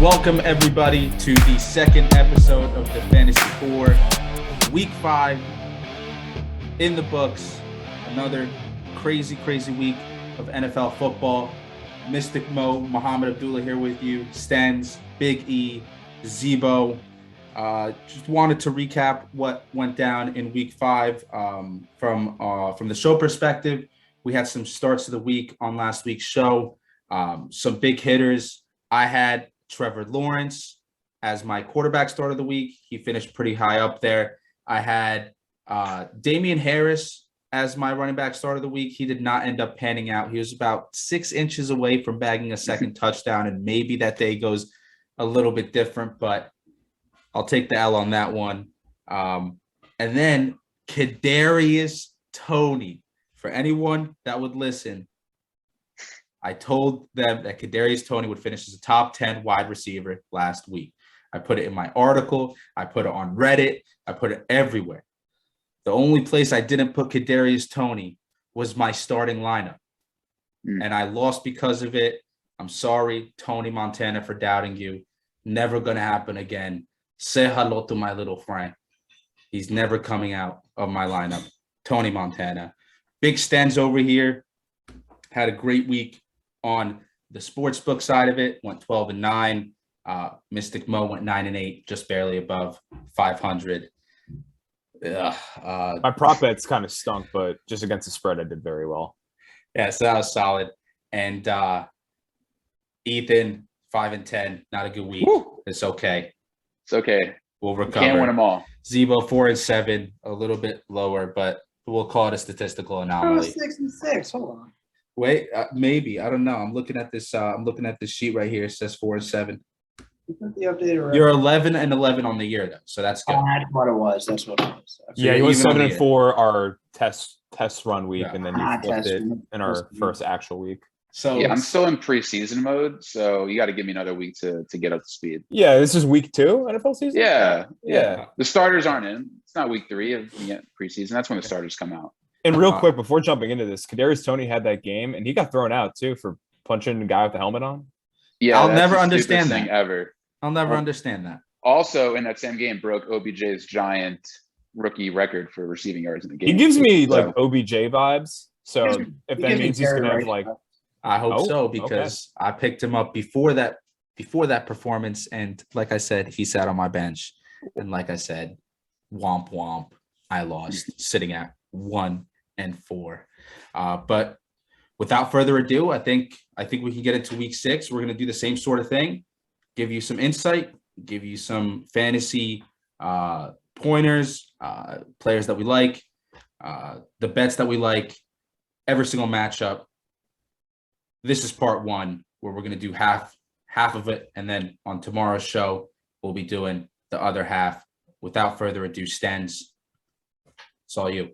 Welcome everybody to the second episode of the Fantasy 4. Week 5 in the books. Another crazy week of NFL football. Mystic Mo, Muhammad Abdullah here with you. Stens, Big E, Zebo. Just wanted to recap what went down in week 5 from the show perspective. We had some starts of the week on last week's show. Some big hitters. I had Trevor Lawrence as my quarterback start of the week. He finished pretty high up there. I had Damian Harris as my running back start of the week. He did not end up panning out. He was about 6 inches away from bagging a second touchdown, and maybe that day goes a little bit different, but I'll take the L on that one. And then Kadarius Toney. For anyone that would listen, I told them that Kadarius Toney would finish as a top 10 wide receiver last week. I put it in my article. I put it on Reddit. I put it everywhere. The only place I didn't put Kadarius Toney was my starting lineup. And I lost because of it. I'm sorry, Tony Montana, for doubting you. Never going to happen again. Say hello to my little friend. He's never coming out of my lineup. Tony Montana. Big Stens over here. Had a great week on the sportsbook side of it. Went 12-9. Mystic Mo went 9-8, just barely above 500. My prop bets kind of stunk, but just against the spread, I did very well. Yeah, so that was solid. And Ethan, 5-10, not a good week. Woo! It's okay. It's okay. We'll recover. Can't win them all. Zebo 4-7, a little bit lower, but we'll call it a statistical anomaly. 6-6. Hold on. Wait, maybe. I don't know. I'm looking at this. I'm looking at this sheet right here. It says 4-7. You're 11-11 on the year, though, so that's good. That's what it was. That's what it was. Yeah, you went 7-4 our test run week, and then you flipped it in our first actual week. So yeah, I'm still in preseason mode, so you got to give me another week to get up to speed. Yeah, this is week 2 NFL season. Yeah. The starters aren't in. It's not week 3 of preseason. That's when the starters come out. And real quick, before jumping into this, Kadarius Toney had that game, and he got thrown out too for punching the guy with the helmet on. Yeah, I'll never understand that. Ever. I'll never understand that. Also, in that same game, broke OBJ's giant rookie record for receiving yards in the game. He gives me like OBJ vibes. So if that means he's gonna have like, I hope so, because I picked him up before that performance, and like I said, he sat on my bench, and like I said, womp womp, I lost, sitting at 1-4. But without further ado, I think we can get into week 6. We're going to do the same sort of thing, give you some insight, give you some fantasy pointers, players that we like, the bets that we like, every single matchup. This is part 1, where we're going to do half of it, and then on tomorrow's show, we'll be doing the other half. Without further ado, Stens, it's all you.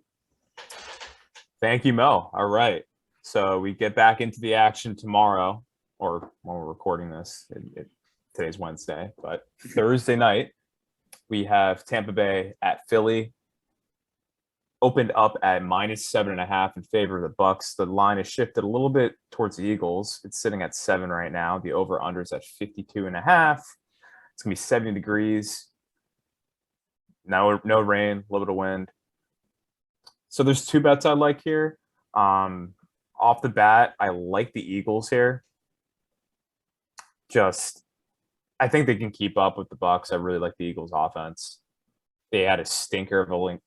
Thank you, Mo. All right. So we get back into the action tomorrow, or when we're recording this. Today's Wednesday, but Thursday night, we have Tampa Bay at Philly. Opened up at -7.5 in favor of the Bucks. The line is shifted a little bit towards the Eagles. It's sitting at 7 right now. The over-under is at 52.5. It's going to be 70 degrees. No rain, a little bit of wind. So there's 2 bets I like here. Off the bat, I like the Eagles here. I think they can keep up with the Bucks. I really like the Eagles offense. They had a stinker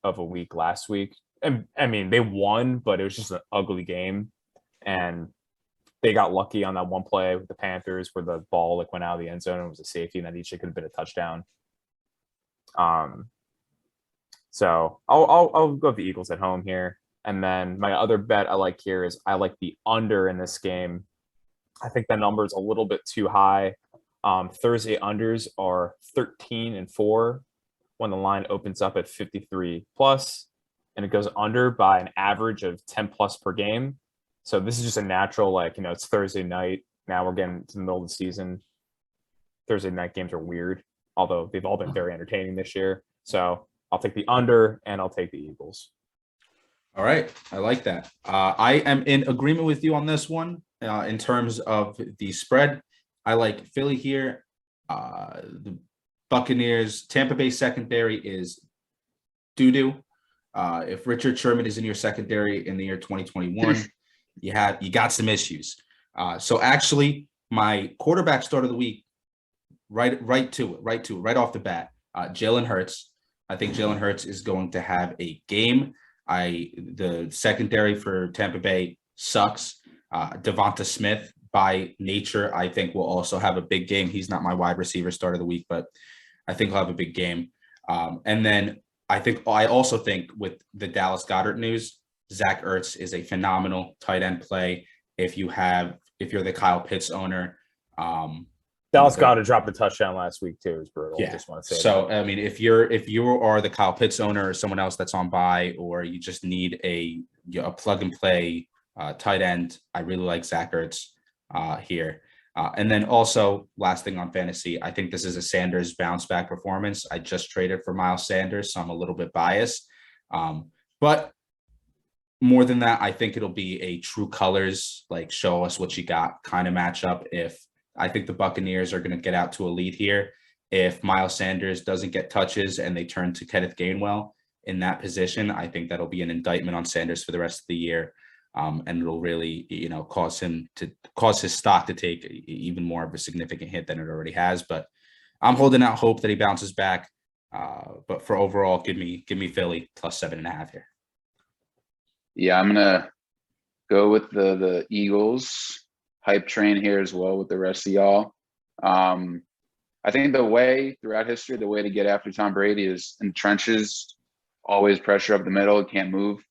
of a week last week. And I mean, they won, but it was just an ugly game. And they got lucky on that one play with the Panthers where the ball went out of the end zone and it was a safety, and that each could have been a touchdown. So I'll go with the Eagles at home here. And then my other bet I like here is I like the under in this game. I think the number is a little bit too high. Thursday unders are 13-4 when the line opens up at 53 plus, and it goes under by an average of 10 plus per game. So this is just a natural, it's Thursday night. Now we're getting to the middle of the season. Thursday night games are weird, although they've all been very entertaining this year. So I'll take the under, and I'll take the Eagles. All right. I like that. I am in agreement with you on this one in terms of the spread. I like Philly here. The Buccaneers, Tampa Bay secondary is doo-doo. If Richard Sherman is in your secondary in the year 2021, you got some issues. So actually, my quarterback start of the week, right off the bat, Jalen Hurts. I think Jalen Hurts is going to have a game. The secondary for Tampa Bay sucks. Devonta Smith, by nature, I think will also have a big game. He's not my wide receiver start of the week, but I think he'll have a big game. And then I also think with the Dallas Goedert news, Zach Ertz is a phenomenal tight end play. If you're the Kyle Pitts owner, Dallas Goedert dropped a touchdown last week too. Is brutal. Yeah. Just want to say. So I mean, if you are the Kyle Pitts owner or someone else that's on bye, or you just need a plug and play tight end, I really like Zach Ertz here. And then also, last thing on fantasy, I think this is a Sanders bounce back performance. I just traded for Miles Sanders, so I'm a little bit biased. But more than that, I think it'll be a true colors, like show us what you got kind of matchup. If I think the Buccaneers are going to get out to a lead here, if Miles Sanders doesn't get touches and they turn to Kenneth Gainwell in that position, I think that'll be an indictment on Sanders for the rest of the year. And it'll really, cause his stock to take even more of a significant hit than it already has. But I'm holding out hope that he bounces back. But for overall, give me Philly plus 7.5 here. Yeah, I'm gonna go with the Eagles hype train here as well with the rest of y'all. I think throughout history, the way to get after Tom Brady is in trenches, always pressure up the middle, can't move.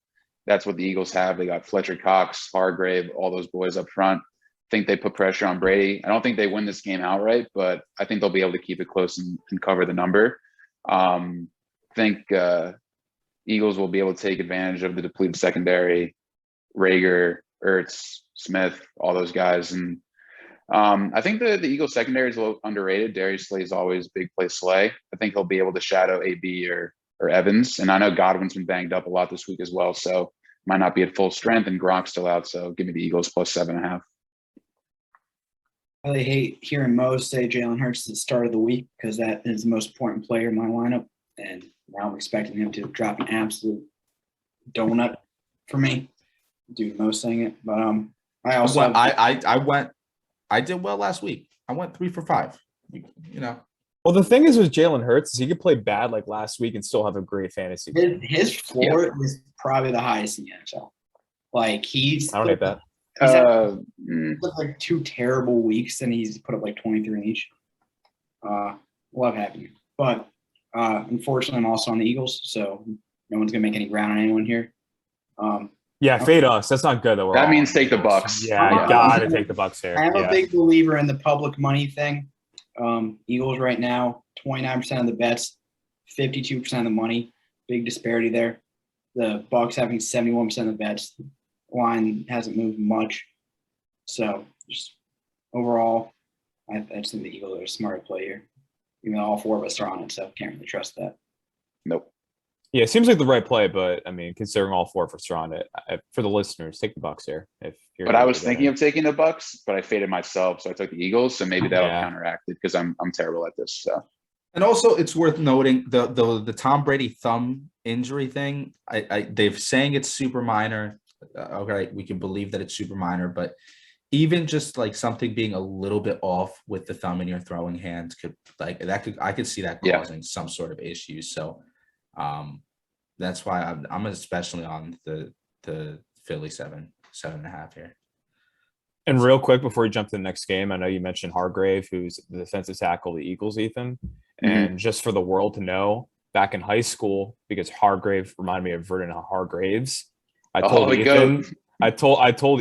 That's what the Eagles have. They got Fletcher Cox, Hargrave, all those boys up front. I think they put pressure on Brady. I don't think they win this game outright, but I think they'll be able to keep it close and cover the number. I think Eagles will be able to take advantage of the depleted secondary, Rager, Ertz, Smith, all those guys. And I think the Eagles secondary is a little underrated. Darius Slay is always big play Slay. I think he'll be able to shadow AB or Evans. And I know Godwin's been banged up a lot this week as well, so might not be at full strength, and Gronk's still out. So give me the Eagles plus 7.5. I really hate hearing Mo say Jalen Hurts at the start of the week because that is the most important player in my lineup. And now I'm expecting him to drop an absolute donut for me due to Mo saying it. But I did well last week. I went 3 for 5. Well, the thing is with Jalen Hurts is he could play bad like last week and still have a great fantasy game. His floor is probably the highest in the NHL. Like I don't hate that. He's had like 2 terrible weeks and he's put up like 23 in each. Love having you. But unfortunately, I'm also on the Eagles, so no one's gonna make any ground on anyone here. Yeah, fade us. That's not good. That means take the Bucks. Yeah, I gotta take the Bucks here. I'm a big believer in the public money thing. Eagles right now, 29% of the bets, 52% of the money. Big disparity there. The Bucks having 71% of the bets. Line hasn't moved much. So just overall, I just think the Eagles are a smart play here. Even though all 4 of us are on it, so can't really trust that. Nope. Yeah, it seems like the right play, but I mean, considering all 4 of us are on it, for the listeners, take the Bucks here. But I was thinking of taking the Bucks, but I faded myself, so I took the Eagles. So maybe that'll counteract it because I'm terrible at this. So. And also, it's worth noting the Tom Brady thumb injury thing. They're saying it's super minor. Okay, we can believe that it's super minor, but even just like something being a little bit off with the thumb in your throwing hand I could see that causing some sort of issues. So that's why I'm especially on the Philly 7.5 here. And real quick before we jump to the next game, I know you mentioned Hargrave, who's the defensive tackle of the Eagles, Ethan. And just for the world to know, back in high school, because Hargrave reminded me of Vernon Hargraves, I told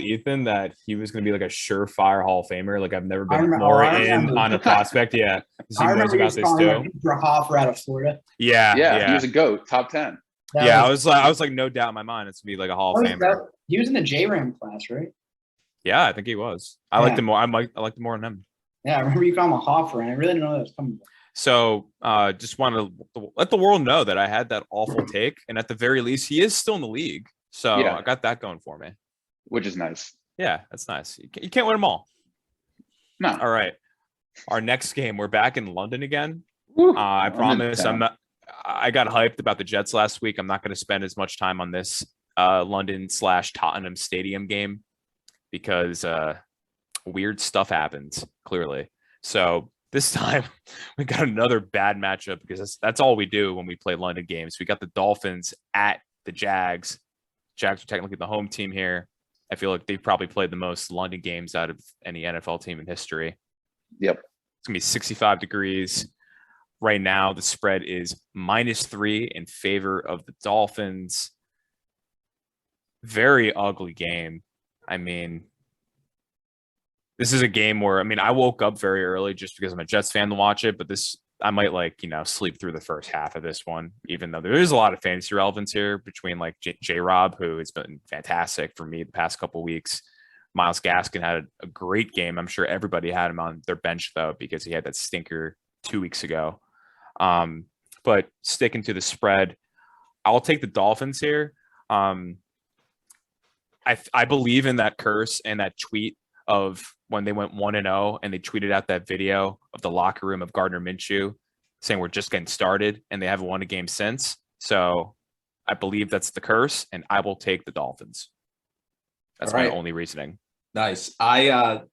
Ethan that he was going to be like a surefire Hall of Famer. Like I've never been more in on a prospect. Yeah, I remember about this too. Hoffer out of Florida. Yeah. He was a GOAT, top 10. I was like, no doubt in my mind, it's gonna be like a Hall of Famer. He was in the J-Ram class, right? Yeah, I think he was. I liked him more. I liked him more than him. Yeah, I remember you call him a Hoffer, and I really didn't know that was coming. So, just want to let the world know that I had that awful take, and at the very least, he is still in the league. So I got that going for me, which is nice. Yeah, that's nice. You can't win them all. No. All right. our next game, we're back in London again. Woo, I promise town. I got hyped about the Jets last week. I'm not going to spend as much time on this London/Tottenham Stadium game because weird stuff happens, clearly. So this time we got another bad matchup because that's all we do when we play London games. We got the Dolphins at the Jags. Jags are technically the home team here. I feel like they've probably played the most London games out of any NFL team in history. Yep. It's going to be 65 degrees. Right now, the spread is -3 in favor of the Dolphins. Very ugly game. I mean, this is a game where, I woke up very early just because I'm a Jets fan to watch it, but I might sleep through the first half of this one, even though there is a lot of fantasy relevance here between J-Rob, who has been fantastic for me the past couple of weeks. Myles Gaskin had a great game. I'm sure everybody had him on their bench though, because he had that stinker 2 weeks ago. But sticking to the spread, I'll take the Dolphins here. I believe in that curse and that tweet of when they went 1-0 and they tweeted out that video of the locker room of Gardner Minshew saying we're just getting started, and they haven't won a game since. So I believe that's the curse, and I will take the Dolphins. That's my only reasoning. Nice. I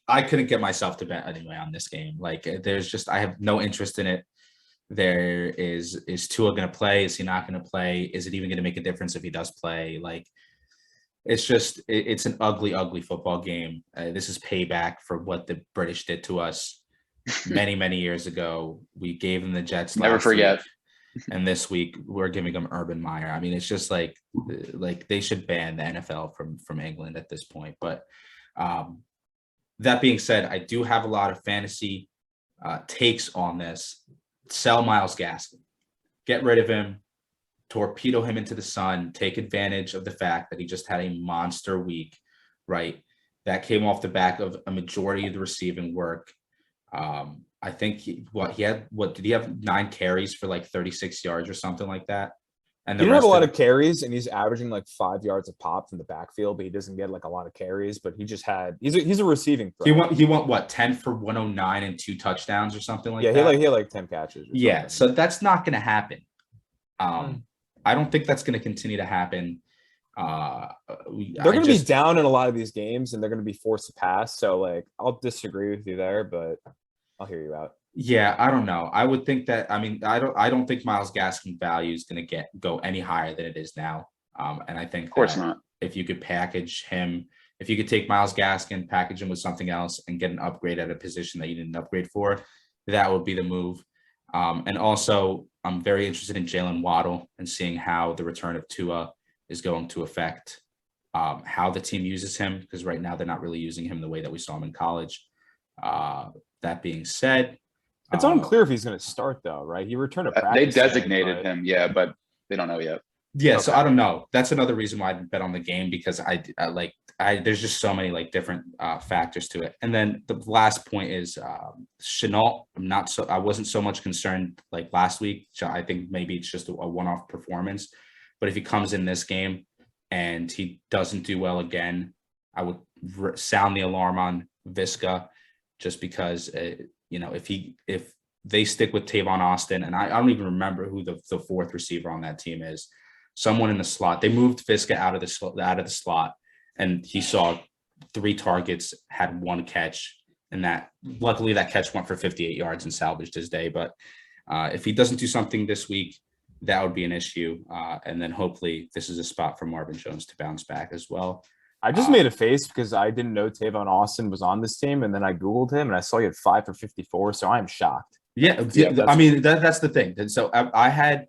couldn't get myself to bet anyway on this game. I have no interest in it. There is Tua going to play? Is he not going to play? Is it even going to make a difference if he does play? It's an ugly, ugly football game. This is payback for what the British did to us many, many years ago. We gave them the Jets. Never forget. And this week we're giving them Urban Meyer. It's just like they should ban the NFL from England at this point. But that being said, I do have a lot of fantasy takes on this. Sell Myles Gaskin. Get rid of him. Torpedo him into the sun, take advantage of the fact that he just had a monster week, right? That came off the back of a majority of the receiving work. I think did he have 9 carries for 36 yards or something like that? And he didn't have a lot of carries, and he's averaging 5 yards a pop from the backfield, but he doesn't get a lot of carries. But he just had he's a receiving threat. He went what, 10 for 109 and 2 touchdowns or something like that? Yeah, he had 10 catches. Yeah, so that's not going to happen. I don't think that's going to continue to happen. They're going to be down in a lot of these games, and they're going to be forced to pass. So, I'll disagree with you there, but I'll hear you out. Yeah, I don't know. I would think that. I don't think Myles Gaskin value is going to go any higher than it is now. And I think, of course not. If you could package him, if you could take Myles Gaskin, package him with something else, and get an upgrade at a position that you didn't upgrade for, that would be the move. And also, I'm very interested in Jalen Waddle and seeing how the return of Tua is going to affect how the team uses him, because right now they're not really using him the way that we saw him in college. That being said, it's unclear if he's going to start though, right? He returned to practice. They designated him, yeah, but they don't know yet. Yeah, okay. So I don't know. That's another reason why I didn't bet on the game, because there's just so many different factors to it. And then the last point is Shenault. I wasn't so much concerned last week. I think maybe it's just a one-off performance. But if he comes in this game and he doesn't do well again, I would sound the alarm on Visca, just because if they stick with Tavon Austin, and I don't even remember who the fourth receiver on that team is. Someone in the slot. They moved Visca out of the slot, and he saw 3 targets, had 1 catch, and luckily that catch went for 58 yards and salvaged his day. But if he doesn't do something this week, that would be an issue. And then hopefully this is a spot for Marvin Jones to bounce back as well. I just made a face because I didn't know Tavon Austin was on this team, and then I Googled him and I saw he had 5 for 54. So I'm shocked. Yeah, that's the thing. And so I had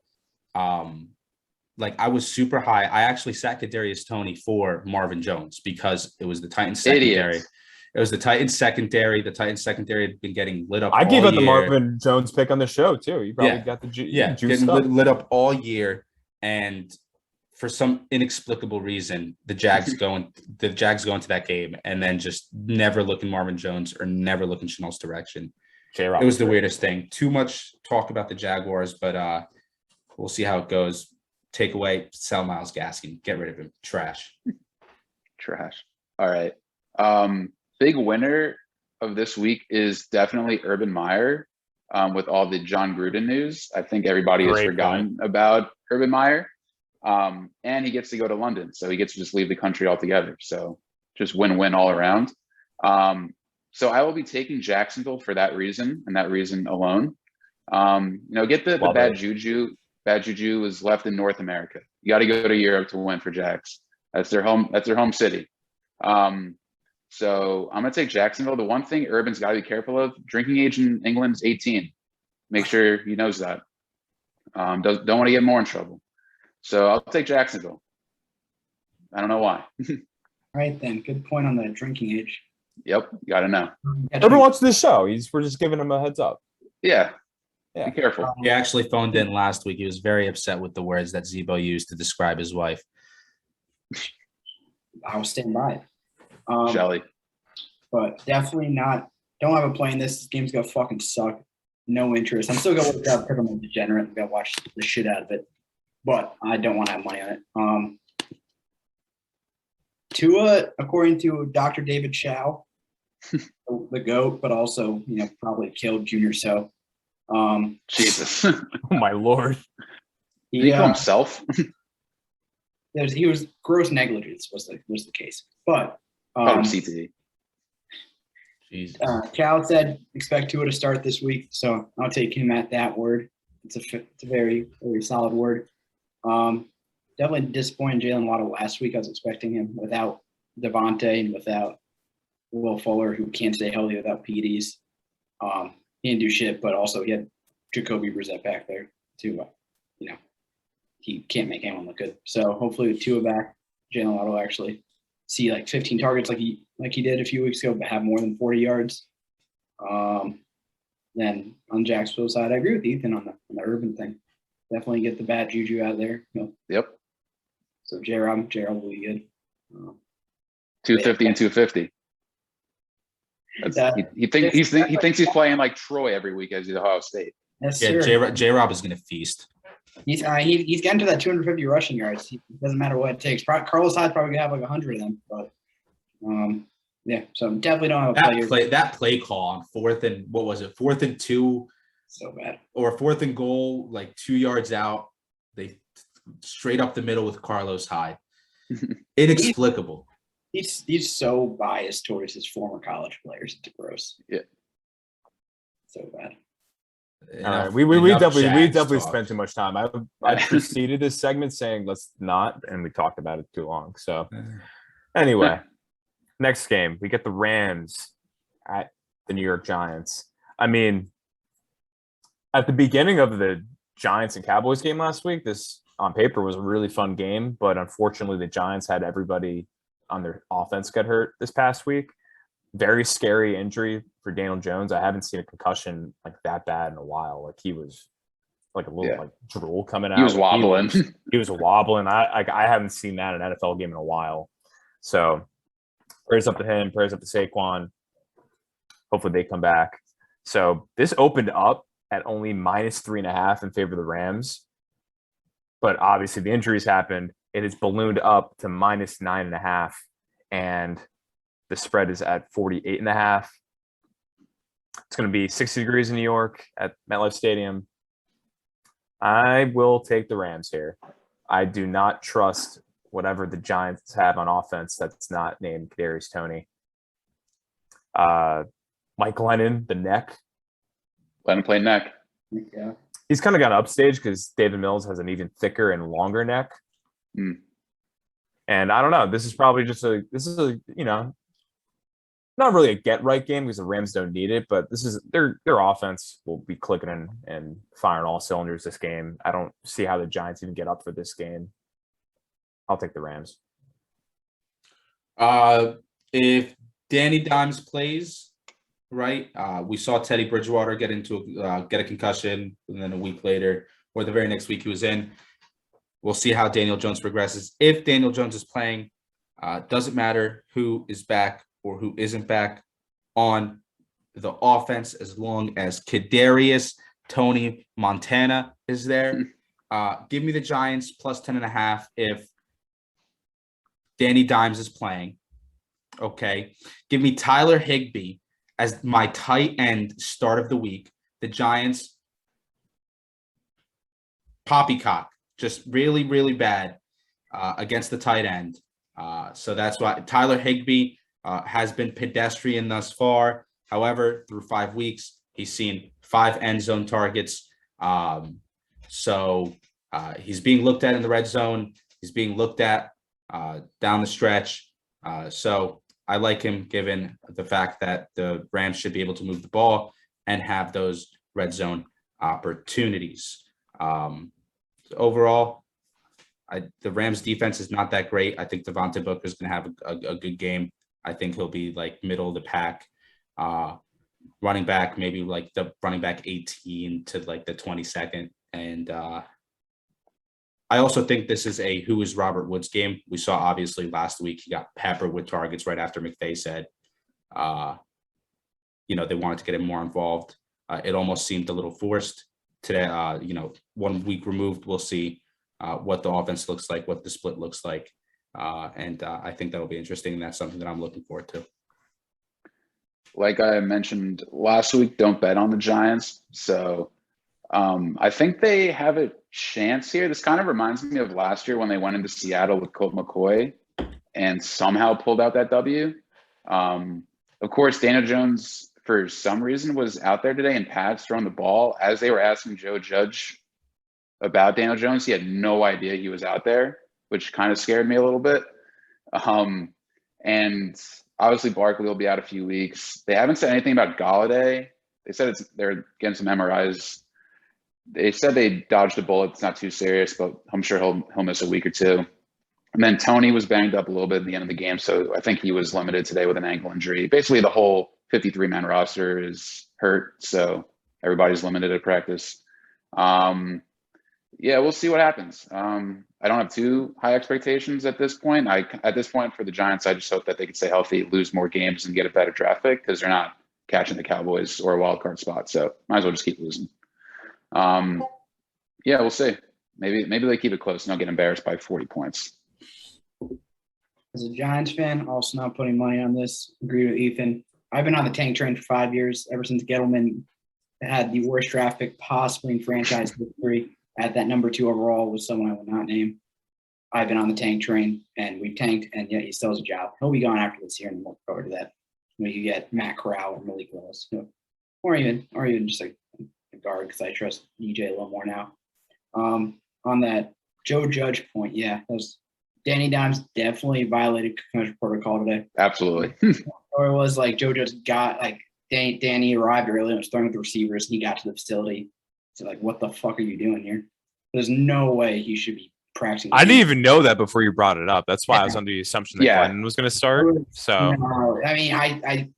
I was super high. I actually sat Kadarius Toney for Marvin Jones because it was the Titans secondary. Idiot. It was the Titans secondary. The Titans secondary had been getting lit up. I gave out the Marvin Jones pick on the show too. You probably got the juice getting lit up all year, and for some inexplicable reason, the Jags go into that game and then just never looking Marvin Jones or never looking Shenault's direction. It was the weirdest thing. Too much talk about the Jaguars, but we'll see how it goes. Take away, sell Myles Gaskin, get rid of him. Trash. All right. Big winner of this week is definitely Urban Meyer. With all the John Gruden news, I think everybody has forgotten about Urban Meyer. And he gets to go to London, so he gets to just leave the country altogether. So just win-win all around. So I will be taking Jacksonville for that reason and that reason alone. Get the bad juju. Bad juju is left in North America. You got to go to Europe to win for Jags. That's their home city. So I'm going to take Jacksonville. The one thing Urban's got to be careful of, drinking age in England is 18. Make sure he knows that. Don't want to get more in trouble. So I'll take Jacksonville. I don't know why. All right, then. Good point on the drinking age. Yep, you got to know. Everyone watches this show. We're just giving him a heads up. Yeah. Be careful. He actually phoned in last week. He was very upset with the words that Zebo used to describe his wife. I'll stand by it. Shelly. But definitely not. Don't have a play in this. This game's going to fucking suck. No interest. I'm still going to look up because I'm a degenerate. I'm going to watch the shit out of it. But I don't want to have money on it. Tua, according to Dr. David Chow, the GOAT, but also, probably killed Junior So. Jesus. Oh, my Lord. Did he kill himself? He was gross negligence was the case. But CTE. Chow said expect Tua to start this week, so I'll take him at that word. It's a very, very solid word. Definitely disappointed Jalen Waddle last week. I was expecting him without Devontae and without Will Fuller, who can't stay healthy without PEDs. He didn't do shit, but also he had Jacoby Brissett back there too. He can't make anyone look good. So hopefully with Tua back, Jalen Waddle will actually see like 15 targets like he did a few weeks ago, but have more than 40 yards. Then on Jacksonville's side, I agree with Ethan on the Urban thing. Definitely get the bad juju out of there. Yep. So J-Rob will be good. 250 and 250. He thinks he's playing like Troy every week as he's Ohio State. Yes, yeah, sir. J-Rob is going to feast. He's getting to that 250 rushing yards. It doesn't matter what it takes. Carlos Hyde's probably gonna have like 100 of them. But yeah, so definitely don't have a that play call on fourth and 2, so bad, or 4th and goal, like 2 yards out. They straight up the middle with Carlos Hyde. Inexplicable. He's so biased towards his former college players. It's gross. Yeah, so bad. All right, we definitely spent too much time. I preceded this segment saying let's not, and we talked about it too long. So anyway, next game we get the Rams at the New York Giants. I mean, at the beginning of the Giants and Cowboys game last week, this on paper was a really fun game, but unfortunately the Giants had everybody on their offense get hurt this past week. Very scary injury for Daniel Jones. I haven't seen a concussion like that bad in a while. Like he was like a little like drool coming out. He was wobbling. He was wobbling. I haven't seen that in an NFL game in a while. So prayers up to him. Prayers up to Saquon. Hopefully they come back. So this opened up at only -3.5 in favor of the Rams. But obviously the injuries happened. It has ballooned up to -9.5, and the spread is at 48.5. It's going to be 60 degrees in New York at MetLife Stadium. I will take the Rams here. I do not trust whatever the Giants have on offense that's not named Kadarius Toney. Mike Lennon, the neck. Let him play neck. Yeah. He's kind of got upstage because David Mills has an even thicker and longer neck. And I don't know. This is probably just a not really a get right game because the Rams don't need it, but this is their offense will be clicking and firing all cylinders this game. I don't see how the Giants even get up for this game. I'll take the Rams. If Danny Dimes plays, right? We saw Teddy Bridgewater get a concussion, and then a week later, or the very next week he was in. We'll see how Daniel Jones progresses. If Daniel Jones is playing, doesn't matter who is back or who isn't back on the offense, as long as Kadarius Toney Montana is there. Give me the Giants plus 10.5 if Danny Dimes is playing. Okay. Give me Tyler Higbee as my tight end start of the week. The Giants poppycock, just really, really bad against the tight end. So that's why Tyler Higbee has been pedestrian thus far. However, through 5 weeks, he's seen 5 end zone targets. So he's being looked at in the red zone. He's being looked at down the stretch. So I like him given the fact that the Rams should be able to move the ball and have those red zone opportunities. Overall, the Rams defense is not that great. I think Devontae Booker is going to have a good game. I think he'll be like middle of the pack. Running back, maybe like the running back 18 to like the 22nd. And I also think this is a who is Robert Woods game. We saw obviously last week he got peppered with targets right after McVay said, they wanted to get him more involved. It almost seemed a little forced today. 1 week removed, we'll see what the offense looks like, what the split looks like. And I think that'll be interesting. And that's something that I'm looking forward to. Like I mentioned last week, don't bet on the Giants. So I think they have a chance here. This kind of reminds me of last year when they went into Seattle with Colt McCoy and somehow pulled out that W. Of course, Daniel Jones, for some reason, was out there today in pads throwing the ball. As they were asking Joe Judge about Daniel Jones, he had no idea he was out there, which kind of scared me a little bit. And obviously, Barkley will be out a few weeks. They haven't said anything about Galladay. They said they're getting some MRIs. They said they dodged a bullet. It's not too serious, but I'm sure he'll miss a week or two. And then Tony was banged up a little bit at the end of the game, so I think he was limited today with an ankle injury. Basically, the whole 53-man roster is hurt, so everybody's limited at practice. We'll see what happens. I don't have too high expectations at this point. At this point for the Giants, I just hope that they can stay healthy, lose more games, and get a better draft pick because they're not catching the Cowboys or a wild card spot. So might as well just keep losing. We'll see. Maybe they keep it close and they'll get embarrassed by 40 points. As a Giants fan, also not putting money on this. Agree with Ethan. I've been on the tank train for 5 years, ever since Gettleman had the worst draft pick possibly in franchise history. At that number 2 overall was someone I will not name. I've been on the tank train, and we've tanked, and yet he still has a job. He'll be gone after this year, and we'll look forward to that. You get Matt Corral or Malik Willis, or even just a guard, because I trust DJ a little more now. On that Joe Judge point, Danny Dimes definitely violated concussion protocol today. Absolutely. Or it was like Joe just got Danny arrived early and was throwing with the receivers, and he got to the facility. So what the fuck are you doing here? There's no way he should be practicing. I didn't even know that before you brought it up. That's why I was under the assumption that Glenn was going to start. So no, I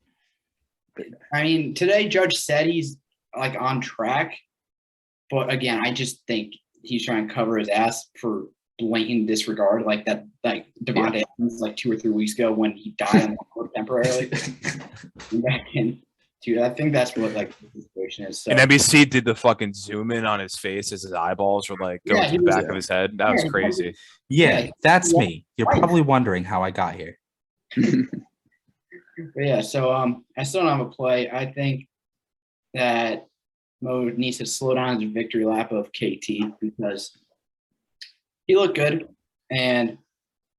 mean, today Judge said he's on track, but again, I just think he's trying to cover his ass for blatant disregard, like Devontae Adams 2 or 3 weeks ago when he died on temporarily. Dude, I think that's what the situation is. So. And NBC did the fucking zoom in on his face as his eyeballs were going to the back of his head. That was crazy. Yeah, that's me. You're probably wondering how I got here. So I still don't have a play. I think that Mo needs to slow down his victory lap of KT because he looked good, and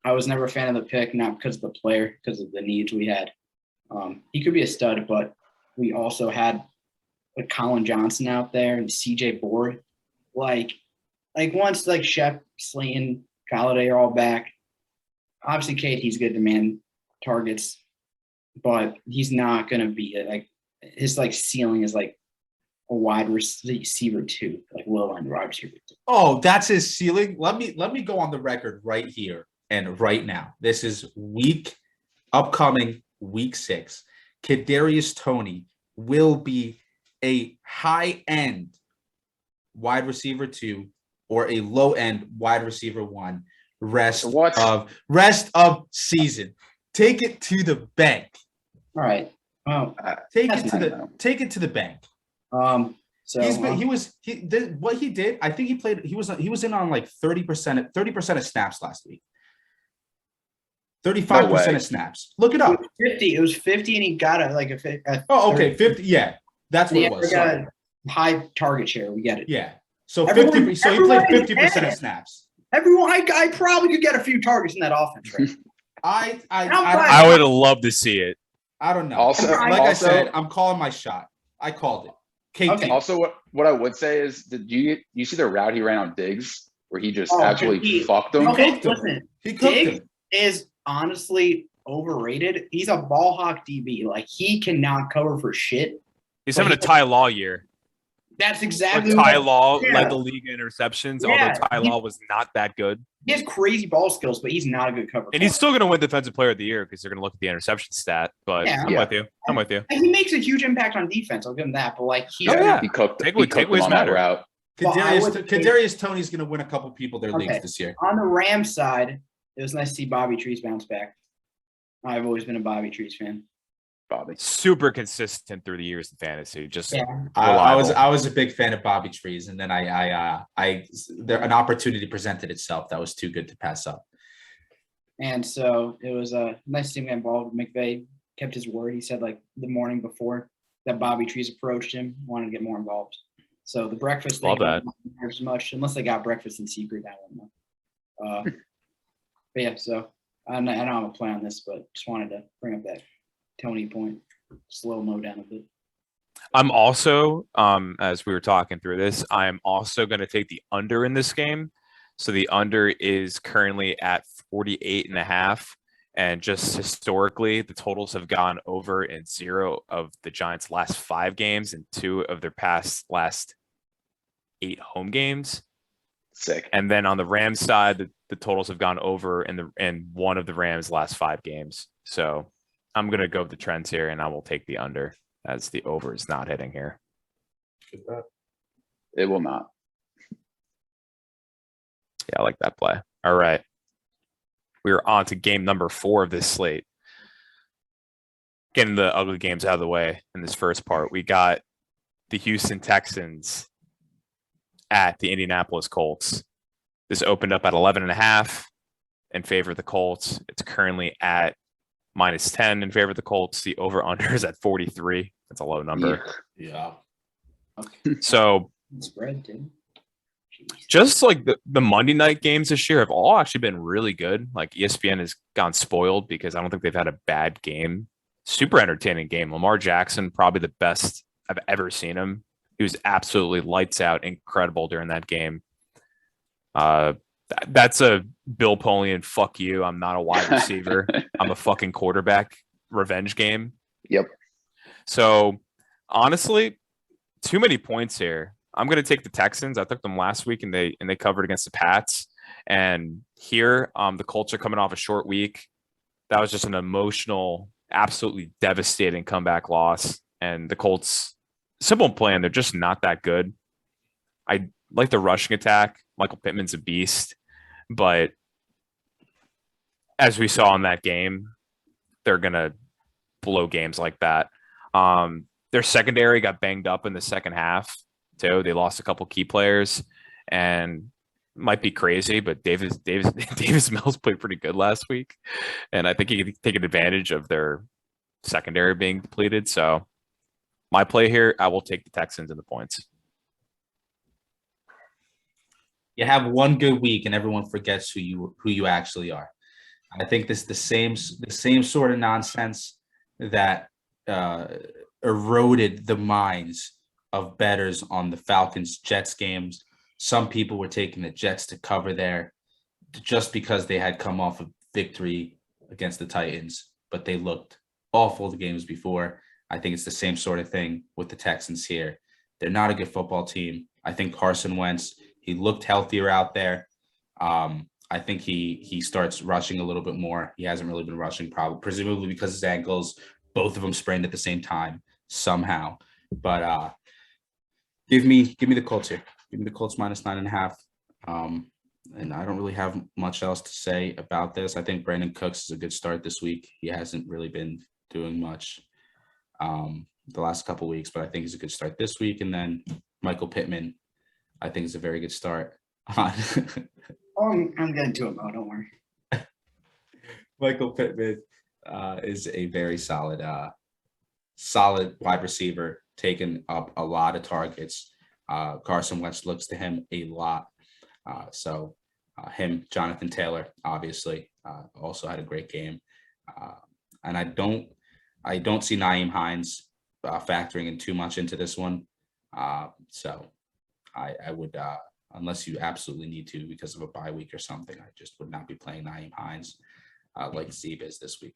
I was never a fan of the pick, not because of the player, because of the needs we had. He could be a stud, but we also had Colin Johnson out there and CJ Board. Once Shep, Slayton, Galladay are all back, obviously KT's good to man targets, but he's not going to be his ceiling is a wide receiver 2, low end wide receiver 2. Oh, that's his ceiling. Let me go on the record right here and right now. This is upcoming week 6. Kadarius Toney will be a high-end wide receiver 2 or a low-end wide receiver 1 rest of season. Take it to the bank. All right. Well, take it to the bank. What he did, I think he was in on 30% of snaps last week. 35% of snaps. Look it It up. was 50. It was 50, and he got a Oh, okay, 50. Yeah, that's what it was. got Sorry. a high target share. We get it. Yeah. So Everyone- 50. So he played everyone 50% is of snaps. Everyone, I probably could get a few targets in that offense, right? I would love to see it. I don't know. Also- I said, I'm calling my shot. I called it. KT. Okay. Also, what I would say is, did you see the route he ran on Diggs, where he just Oh, actually he- fucked him? Okay, cooked him. listen. He cooked Diggs him. is honestly overrated. He's a ball hawk DB. Like, he cannot cover for shit. He's But having a Ty Law year. That's Like exactly Ty what Law yeah. led the league in interceptions, Yeah. although Ty Law was not that good. he has crazy ball skills, but he's not a good cover. And he's player. still going to win Defensive Player of the Year because they're going to look at the interception stat. But Yeah. I'm with you. I'm with you. And he makes a huge impact on defense. I'll give him that. But like, he's Oh, yeah. He cooked Take him away on that matter. route. Well, I would say- Kadarius Toney's going to win a couple people their Okay. leagues this year. on the Rams side. It was nice to see Bobby Trees bounce back. I've always been a Bobby Trees fan. Bobby. Super consistent through the years in fantasy. Just Yeah. I was reliable. a big fan of Bobby Trees, and then an opportunity presented itself that was too good to pass up. And so it was nice to see him get involved. McVay kept his word. He said, like, the morning before that Bobby Trees approached him, wanted to get more involved. So the breakfast Love thing that. didn't matter as much, unless they got breakfast in secret. I don't know. But yeah, so I don't have a play on this, but just wanted to bring up that Tony point, slow mo down a bit. I'm also, as we were talking through this, I am also going to take the under in this game. So the under is currently at 48.5. And just historically, the totals have gone over in 0 of the Giants' last 5 games and 2 of their last 8 home games. Sick. And then on the Rams side, the totals have gone over in 1 of the Rams' last 5 games. So I'm going to go with the trends here, and I will take the under as the over is not hitting here. It will not. Yeah, I like that play. All right. We are on to game number 4 of this slate. Getting the ugly games out of the way in this first part. We got the Houston Texans at the Indianapolis Colts. This opened up at 11.5 in favor of the Colts. It's currently at -10 in favor of the Colts. The over-under is at 43. That's a low number. Yeah. So Spread, dude. just like the Monday night games this year have all actually been really good. Like ESPN has gone spoiled because I don't think they've had a bad game. Super entertaining game. Lamar Jackson, probably the best I've ever seen him. He was absolutely lights out, incredible during that game. That's a Bill Polian, fuck you. I'm not a wide receiver. I'm a fucking quarterback revenge game. Yep. So honestly, too many points here. I'm going to take the Texans. I took them last week and they covered against the Pats. And here, the Colts are coming off a short week. That was just an emotional, absolutely devastating comeback loss. And the Colts, simple plan, they're just not that good. I like the rushing attack. Michael Pittman's a beast. But as we saw in that game, they're going to blow games like that. Their secondary got banged up in the second half. Too. They lost a couple key players, and might be crazy, but Davis Mills played pretty good last week, and I think he could take advantage of their secondary being depleted. So, my play here, I will take the Texans in the points. You have one good week, and everyone forgets who you actually are. I think this the same sort of nonsense that eroded the minds of bettors on the Falcons-Jets games. Some people were taking the Jets to cover there just because they had come off a victory against the Titans, but they looked awful the games before. I think it's the same sort of thing with the Texans here. They're not a good football team. I think Carson Wentz, he looked healthier out there. I think he starts rushing a little bit more. He hasn't really been rushing, presumably because his ankles, both of them sprained at the same time somehow. But give me the Colts here. Give me the Colts -9.5. And I don't really have much else to say about this. I think Brandon Cooks is a good start this week. He hasn't really been doing much the last couple weeks, but I think he's a good start this week. And then Michael Pittman, I think is a very good start. I'm getting to it, Mo. Don't worry. Michael Pittman is a very solid wide receiver, taking up a lot of targets. Carson Wentz looks to him a lot. So him, Jonathan Taylor, obviously, also had a great game. And I don't see Nyheim Hines factoring in too much into this one. So I would, unless you absolutely need to because of a bye week or something, I just would not be playing Nyheim Hines like Zebe is this week.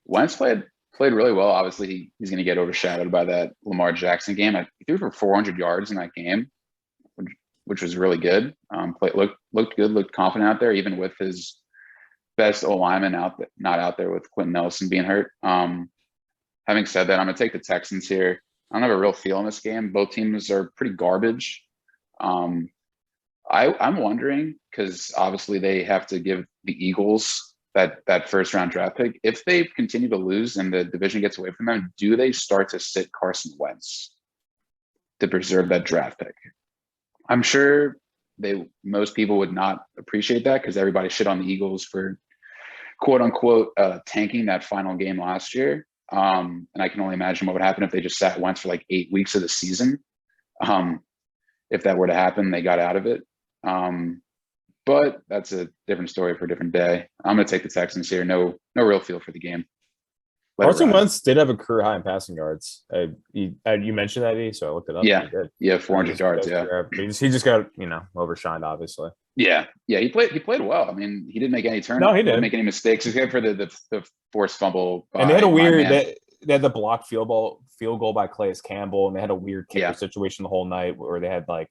Wentz played really well. Obviously, he's going to get overshadowed by that Lamar Jackson game. He threw for 400 yards in that game, which was really good. Looked good, looked confident out there, even with his best O-lineman not out there with Quentin Nelson being hurt. Having said that, I'm going to take the Texans here. I don't have a real feel in this game. Both teams are pretty garbage. I'm wondering, because obviously they have to give the Eagles that first round draft pick. If they continue to lose and the division gets away from them, do they start to sit Carson Wentz to preserve that draft pick? I'm sure most people would not appreciate that because everybody shit on the Eagles for quote unquote tanking that final game last year. And I can only imagine what would happen if they just sat Wentz for like 8 weeks of the season. If that were to happen, they got out of it. But that's a different story for a different day. I'm going to take the Texans here. No real feel for the game. Carson Wentz did have a career high in passing yards. You mentioned that, E, so I looked it up. Yeah, 400 yards. Yeah, he just got overshined, obviously. Yeah, he played well. I mean, he didn't make any turnovers. No, he didn't make any mistakes except for the forced fumble. And they had a weird. They had the blocked field goal by Calais Campbell, and they had a weird kicker situation the whole night where they had like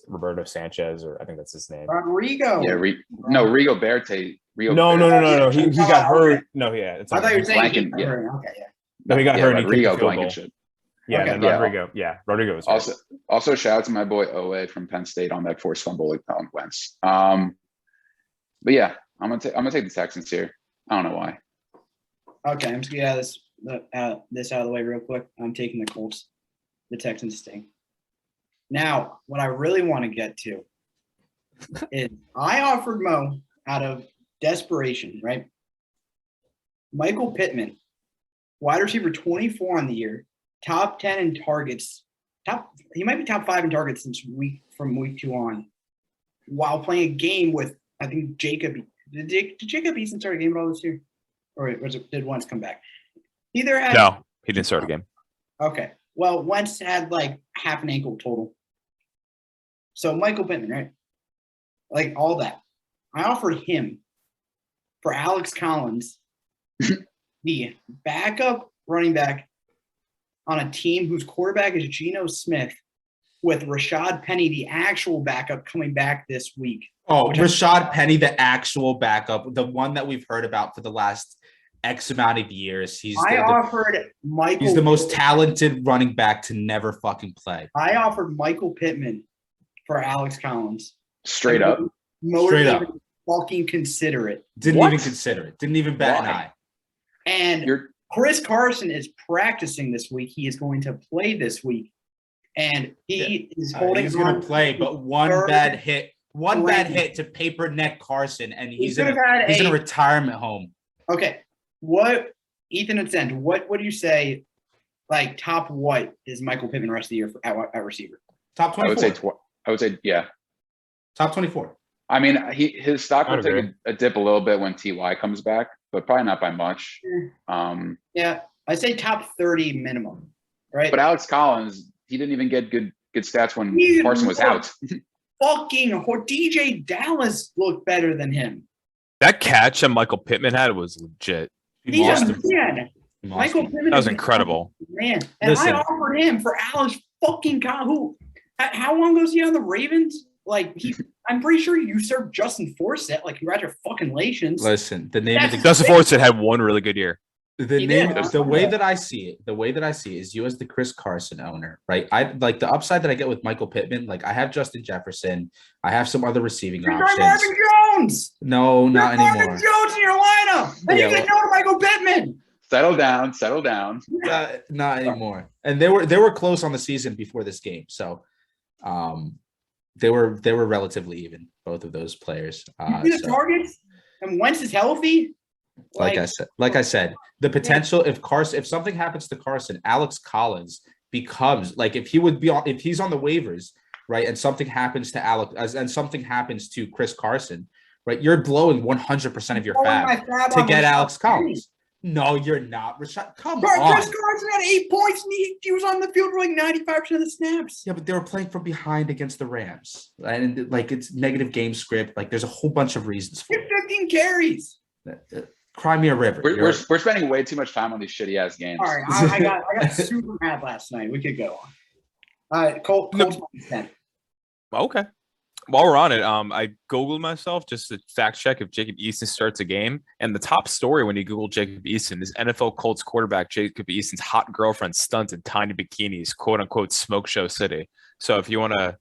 Roberto Sanchez, or I think that's his name. Rodrigo. Yeah, Rigo Berti. No. He got hurt. No, yeah. I thought you were saying he got hurt. Okay, yeah. No, he got hurt. Rodrigo blanket. Yeah, Okay. Rodrigo. Yeah, Rodrigo was hurt. Also shout out to my boy Owe from Penn State on that forced fumble on Wentz. But yeah, I'm gonna take the Texans here. I don't know why. Okay, I'm just gonna get this out of the way real quick. I'm taking the Colts. The Texans sting. Now, what I really want to get to is I offered Mo out of desperation, right? Michael Pittman, wide receiver 24 on the year, top 10 in targets. He might be top 5 in targets from week 2 on, while playing a game with, I think, Jacob. Did Jacob Eason start a game at all this year? Or did Wentz come back? No, he didn't start a game. Okay. Well, Wentz had like half an ankle total. So Michael Pittman, right? Like all that. I offered him for Alex Collins, the backup running back on a team whose quarterback is Geno Smith, with Rashad Penny, the actual backup, coming back this week. Oh, Rashad Penny, the actual backup, the one that we've heard about for the last X amount of years. He's the most talented running back to never fucking play. I offered Michael Pittman for Alex Collins. Straight up. Fucking consider it. Didn't even consider it. Didn't even bat an eye. And Chris Carson is practicing this week. He is going to play this week. And he is holding He's going to play, but one bad hit to paper neck Carson, and he's in a retirement home. Okay. What, Ethan and Send, what do you say, like, top what is Michael Pittman the rest of the year at receiver? Top 24. I would say, yeah. Top 24. I mean, his stock will take a dip a little bit when TY comes back, but probably not by much. Yeah, I'd say top 30 minimum, right? But Alex Collins, he didn't even get good stats when Carson was out. DJ Dallas looked better than him. That catch that Michael Pittman had was legit. Michael Pittman. That was incredible. Man, and I offered him for Alex fucking Collins, who, how long ago was he on the Ravens? Like, I'm pretty sure you served Justin Forsett. Like, congratulations. Listen, Justin Forsett had one really good year. The way that I see it is you as the Chris Carson owner, right? I like the upside that I get with Michael Pittman. Like, I have Justin Jefferson. I have some other receiving options. Marvin Jones. No, not anymore. Marvin Jones in your lineup. And you said no to Michael Pittman. Settle down. Not anymore. And they were close on the season before this game. So, they were relatively even, both of those players. You see the targets, and Wentz is healthy. Like I said, the potential if something happens to Carson, Alex Collins becomes like if he's on the waivers, right, and something happens to Alex and something happens to Chris Carson, right, you're blowing 100% of your fab to get Alex Collins. No, you're not. Rashad, come on. Chris Carson had 8 points, and he was on the field for like 95% of the snaps. Yeah, but they were playing from behind against the Rams, and like it's negative game script. Like there's a whole bunch of reasons for it. 15 carries. Cry me a river. We're spending way too much time on these shitty ass games. All right, I got super mad last night. We could go on. All right, Colts -10. Okay. While we're on it, I Googled myself just to fact check if Jacob Eason starts a game. And the top story when you Google Jacob Eason is NFL Colts quarterback Jacob Eason's hot girlfriend stunts in tiny bikinis, quote unquote, smoke show city. So if you want to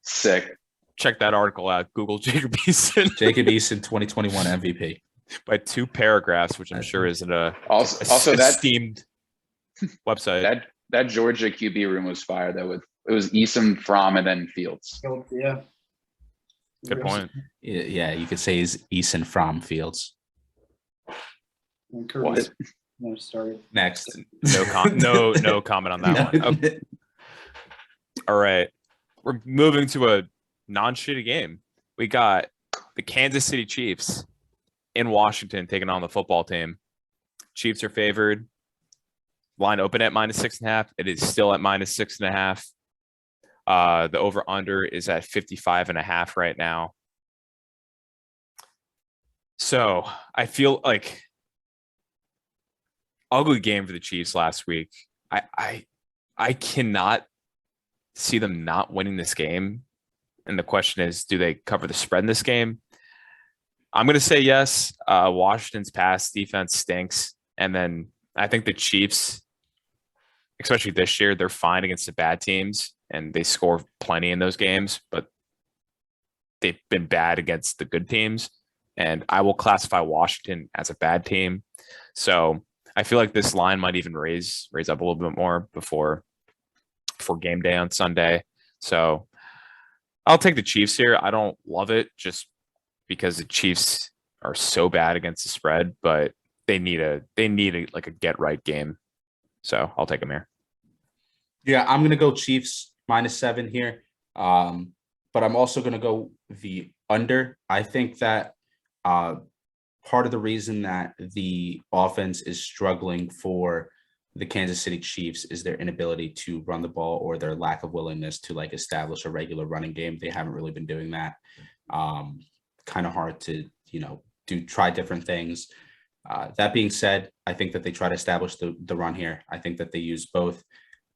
check that article out, Google Jacob Eason. Jacob Eason 2021 MVP. By 2 paragraphs, which I'm sure isn't also that esteemed website. That Georgia QB room was fire. It was Eason, Fromm, and then Fields. Yeah. Good point. Yeah, you could say he's Eason from Fields. What? Next. No comment on that one. Okay. All right. We're moving to a non-shitty game. We got the Kansas City Chiefs in Washington taking on the football team. Chiefs are favored. Line open at -6.5. It is still at -6.5. The over-under is at 55.5 right now. So I feel like ugly game for the Chiefs last week. I cannot see them not winning this game. And the question is, do they cover the spread in this game? I'm going to say yes. Washington's pass defense stinks. And then I think the Chiefs, especially this year, they're fine against the bad teams. And they score plenty in those games, but they've been bad against the good teams. And I will classify Washington as a bad team. So I feel like this line might even raise up a little bit more before game day on Sunday. So I'll take the Chiefs here. I don't love it just because the Chiefs are so bad against the spread, but they need a like a get right game. So I'll take them here. Yeah, I'm gonna go Chiefs -7 here. But I'm also gonna go the under. I think that part of the reason that the offense is struggling for the Kansas City Chiefs is their inability to run the ball or their lack of willingness to like establish a regular running game. They haven't really been doing that. Kind of hard to, try different things. That being said, I think that they try to establish the run here. I think that they use both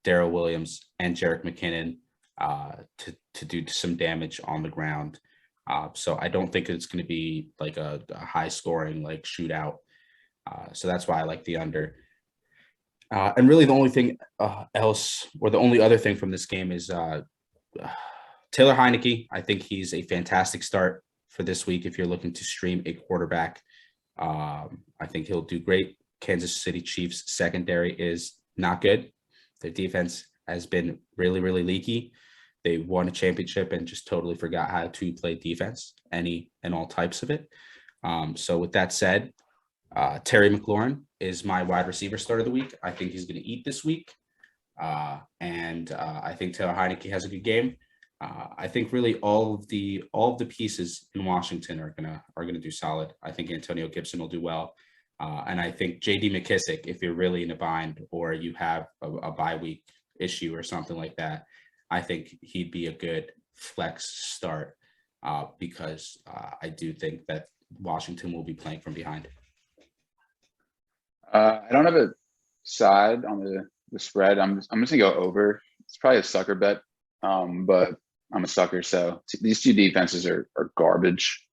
Darrell Williams and Jerick McKinnon to do some damage on the ground. So I don't think it's going to be like a high scoring like shootout. So that's why I like the under. And really the only thing the only other thing from this game is Taylor Heinecke. I think he's a fantastic start for this week if you're looking to stream a quarterback. I think he'll do great. Kansas City Chiefs secondary is not good. Their defense has been really, really leaky. They won a championship and just totally forgot how to play defense, any and all types of it. So with that said, Terry McLaurin is my wide receiver start of the week. I think he's going to eat this week. And I think Taylor Heinecke has a good game. I think really all of the pieces in Washington are gonna do solid. I think Antonio Gibson will do well. And I think J.D. McKissick, if you're really in a bind or you have a bye week issue or something like that, I think he'd be a good flex start because I do think that Washington will be playing from behind. I don't have a side on the spread. I'm just gonna go over. It's probably a sucker bet, but I'm a sucker. So these two defenses are garbage,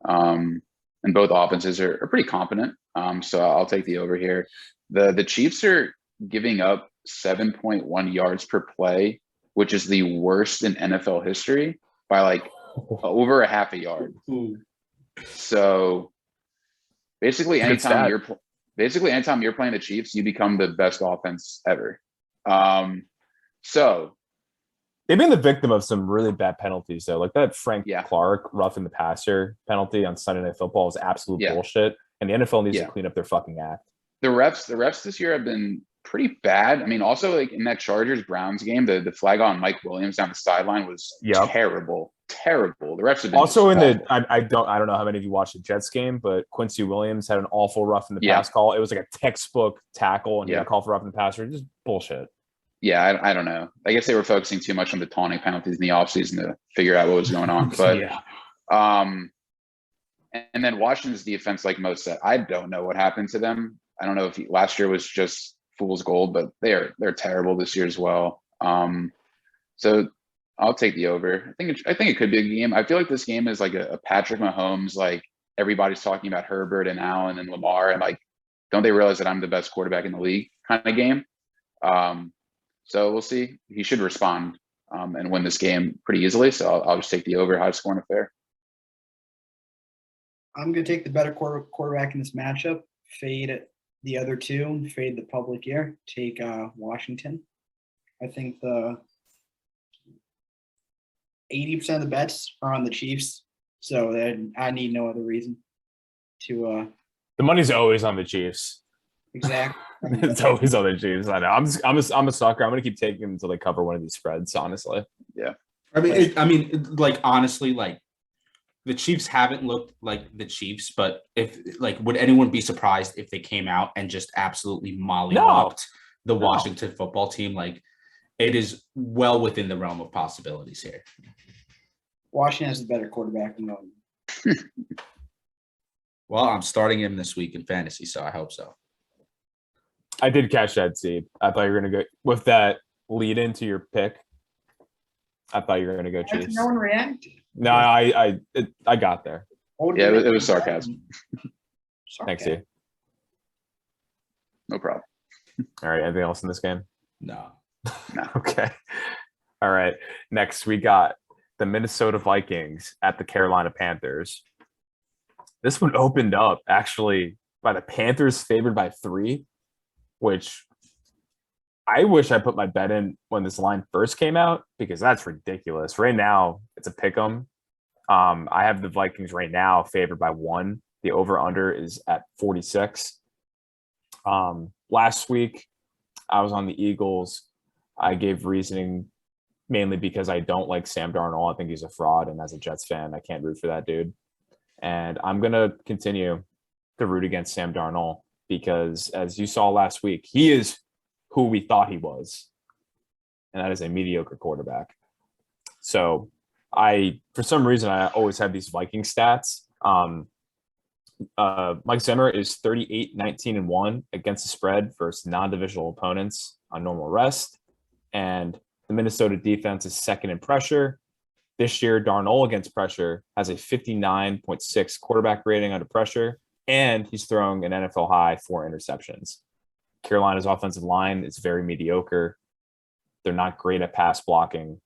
and both offenses are pretty competent. So I'll take the over here. The Chiefs are giving up 7.1 yards per play, which is the worst in NFL history by like over a half a yard. So basically, anytime you're playing the Chiefs, you become the best offense ever. So They've been the victim of some really bad penalties, though. Like that Frank Yeah. Clark roughing the passer penalty on Sunday Night Football was absolute Yeah. bullshit. And the NFL needs Yeah. to clean up their fucking act. The refs this year have been pretty bad. I mean, also like in that Chargers Browns game, the flag on Mike Williams down the sideline was terrible. Terrible. The refs have been also in awful. I don't know how many of you watched the Jets game, but Quincy Williams had an awful rough in the pass call. It was like a textbook tackle and he got a call for rough in the passer. Just bullshit. Yeah, I don't know. I guess they were focusing too much on the taunting penalties in the offseason to figure out what was going on. But and then Washington's defense, like most said, I don't know what happened to them. I don't know if last year was just fool's gold, but they're terrible this year as well. So I'll take the over. I think it could be a game. I feel like this game is like a Patrick Mahomes, like everybody's talking about Herbert and Allen and Lamar, and like, don't they realize that I'm the best quarterback in the league kind of game? So we'll see. He should respond and win this game pretty easily. So I'll just take the over, high scoring affair. I'm going to take the better quarterback in this matchup. Fade the other two. Fade the public here. Take Washington. I think the 80% of the bets are on the Chiefs. So I need no other reason to. The money's always on the Chiefs. Exactly. It's always on the Chiefs. I know. I'm a sucker. I'm going to keep taking them until they cover one of these spreads. Honestly. Yeah. Like honestly, like the Chiefs haven't looked like the Chiefs, but would anyone be surprised if they came out and just absolutely mollywopped the Washington football team? Like, it is well within the realm of possibilities here. Washington has a better quarterback than them. Well, I'm starting him this week in fantasy, so I hope so. I did catch that seed. I thought you were going to go with that lead into your pick. I thought you were going to go Chiefs. No one reacted. No, I got there. Yeah, it was sarcasm. Thanks, Steve. No problem. All right. Anything else in this game? No. Okay. All right. Next, we got the Minnesota Vikings at the Carolina Panthers. This one opened up actually by the Panthers favored by 3, which I wish I put my bet in when this line first came out because that's ridiculous. Right now, it's a pick 'em. I have the Vikings right now favored by 1. The over-under is at 46. Last week, I was on the Eagles. I gave reasoning mainly because I don't like Sam Darnold. I think he's a fraud, and as a Jets fan, I can't root for that dude. And I'm going to continue to root against Sam Darnold because, as you saw last week, he is who we thought he was, and that is a mediocre quarterback. So for some reason, I always have these Viking stats. Mike Zimmer is 38-19-1 against the spread versus non-divisional opponents on normal rest. And the Minnesota defense is second in pressure. This year, Darnold against pressure has a 59.6 quarterback rating under pressure, and he's throwing an NFL high 4 interceptions. Carolina's offensive line is very mediocre. They're not great at pass blocking.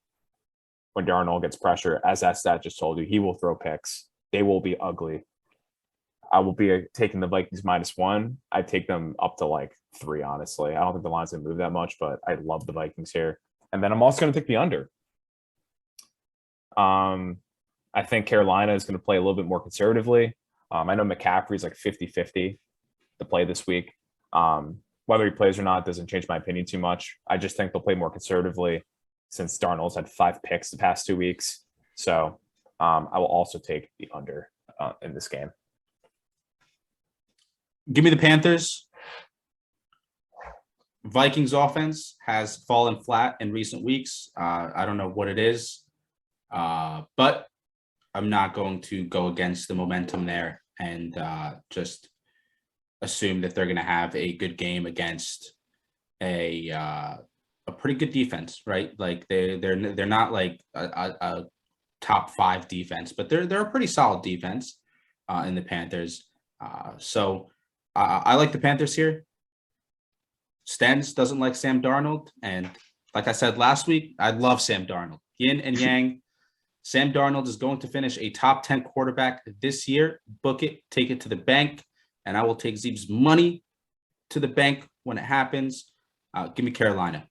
When Darnold gets pressure, as that stat just told you, he will throw picks. They will be ugly. I will be taking the Vikings -1. I take them up to like 3, honestly. I don't think the line's going to move that much, but I love the Vikings here. And then I'm also going to take the under. I think Carolina is going to play a little bit more conservatively. I know McCaffrey's like 50-50 to play this week. Whether he plays or not doesn't change my opinion too much. I just think they'll play more conservatively since Darnold's had 5 picks the past 2 weeks. So I will also take the under in this game. Give me the Panthers. Vikings offense has fallen flat in recent weeks. I don't know what it is, but I'm not going to go against the momentum there and just assume that they're going to have a good game against a pretty good defense, right? Like they're not like a top 5 defense, but they're a pretty solid defense in the Panthers. So I like the Panthers here. Stens doesn't like Sam Darnold, and like I said last week, I love Sam Darnold. Yin and yang. Sam Darnold is going to finish a top 10 quarterback this year. Book it, take it to the bank, and I will take Zeeb's money to the bank when it happens. Give me Carolina.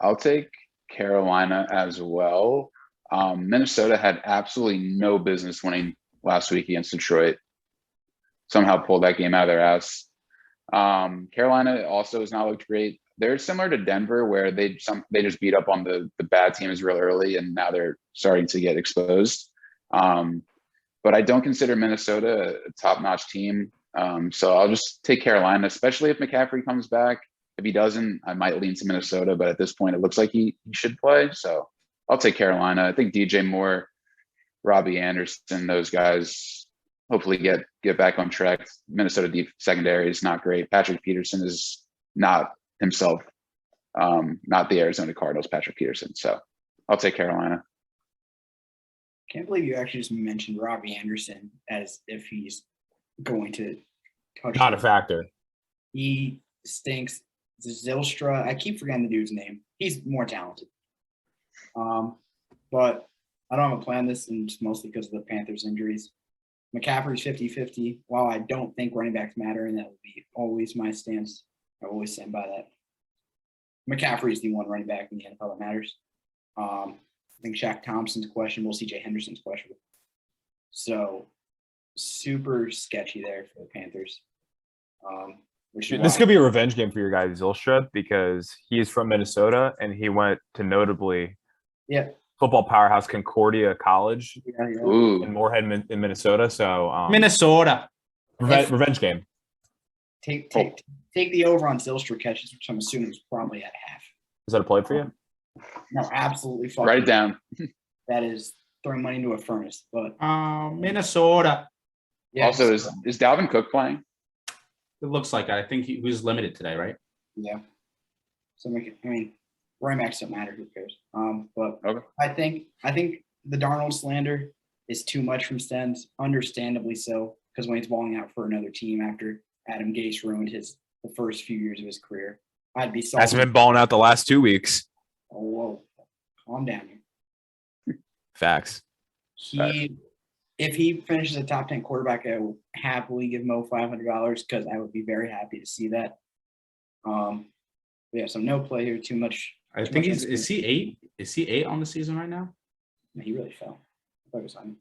I'll take Carolina as well. Minnesota had absolutely no business winning last week against Detroit. Somehow pulled that game out of their ass. Carolina also has not looked great. They're similar to Denver, where they just beat up on the bad teams real early, and now they're starting to get exposed. But I don't consider Minnesota a top-notch team. So I'll just take Carolina, especially if McCaffrey comes back. If he doesn't, I might lean to Minnesota, but at this point, it looks like he should play. So I'll take Carolina. I think DJ Moore, Robbie Anderson, those guys hopefully get back on track. Minnesota deep secondary is not great. Patrick Peterson is not himself, not the Arizona Cardinals Patrick Peterson. So I'll take Carolina. Can't believe you actually just mentioned Robbie Anderson as if he's going to touch. Not a factor. He stinks. Zylstra. I keep forgetting the dude's name. He's more talented. But I don't have a plan this, and it's mostly because of the Panthers' injuries. McCaffrey's 50-50. While I don't think running backs matter, and that will be always my stance, I always stand by that. McCaffrey is the one running back in the NFL that matters. I think Shaq Thompson's questionable, CJ Henderson's questionable. So super sketchy there for the Panthers. This could be a revenge game for your guy Zylstra, because he is from Minnesota and he went to notably football powerhouse Concordia College in Moorhead in Minnesota. So Minnesota revenge game. Take the over on Zylstra catches, which I'm assuming is probably at half. Is that a play for you? No, absolutely. Write it down. That is throwing money into a furnace. But Minnesota. Yeah, also, is Dalvin Cook playing? It looks like I think he was limited today, right? Yeah. So I mean, running backs don't matter. Who cares? But okay. I think the Darnold slander is too much from Stens, understandably so, because when he's balling out for another team after Adam Gase ruined the first few years of his career, I'd be salty. Hasn't been balling out the last 2 weeks. Oh, whoa, calm down here. Facts. If he finishes a top 10 quarterback, I will happily give Mo $500 because I would be very happy to see that. So no play here. Too much. I think is he 8? Is he 8 on the season right now? No, he really fell. I thought it was on.